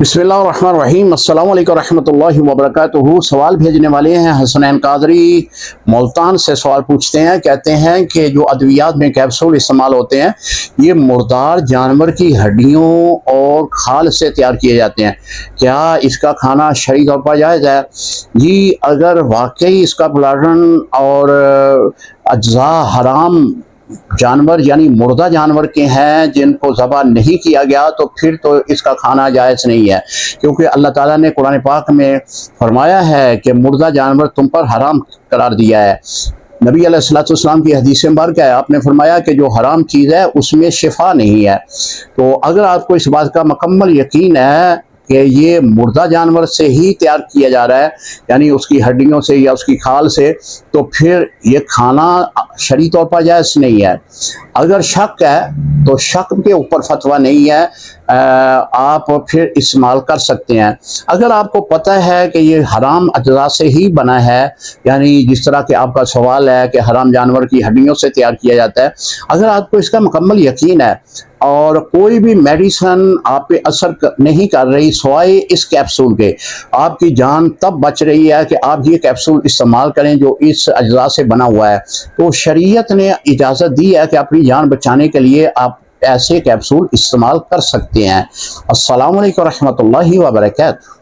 बिस्मिल्लाहिर्रहमानिर्रहीम। अस्सलाम वालेकुम रहमतुल्लाहि व बरकातुहू। सवाल भेजने वाले हैं हसनैन कादरी मुल्तान से। सवाल पूछते हैं, कहते हैं कि जो अद्वियात में कैप्सूल इस्तेमाल होते हैं ये मुर्दार जानवर की हड्डियों और खाल से तैयार किए जाते हैं, क्या इसका खाना शरई तौर पर जायज़ है? जी, अगर वाकई इसका प्लाटन और अज्जा हराम जानवर यानी मुर्दा जानवर के हैं जिनको ज़बह नहीं किया गया तो फिर तो इसका खाना जायज़ नहीं है, क्योंकि अल्लाह ताला ने कुरान पाक में फरमाया है कि मुर्दा जानवर तुम पर हराम करार दिया है। नबी अलैहिस्सलाम की हदीस मुबारक है, आपने फरमाया कि जो हराम चीज़ है उसमें शिफा नहीं है। तो अगर आपको इस बात का मुकम्मल यकीन है कि ये मुर्दा जानवर से ही तैयार किया जा रहा है, यानी उसकी हड्डियों से या उसकी खाल से, तो फिर ये खाना शरई तौर पर जायज़ नहीं है। अगर शक है तो शक के ऊपर फतवा नहीं है, आप फिर इस्तेमाल कर सकते हैं। अगर आपको पता है कि ये हराम अज्जा से ही बना है, यानी जिस तरह के आपका सवाल है कि हराम जानवर की हड्डियों से तैयार किया जाता है, अगर आपको इसका मुकम्मल यकीन है और कोई भी मेडिसिन आप पे असर नहीं कर रही सिवाय इस कैप्सूल के, आपकी जान तब बच रही है कि आप ये कैप्सूल इस्तेमाल करें जो इस अज्जा से बना हुआ है, तो शरीयत ने इजाज़त दी है कि अपनी जान बचाने के लिए आप ऐसे कैप्सूल इस्तेमाल कर सकते हैं। अस्सलामु अलैकुम रहमतुल्लाहि व बरकातुहू।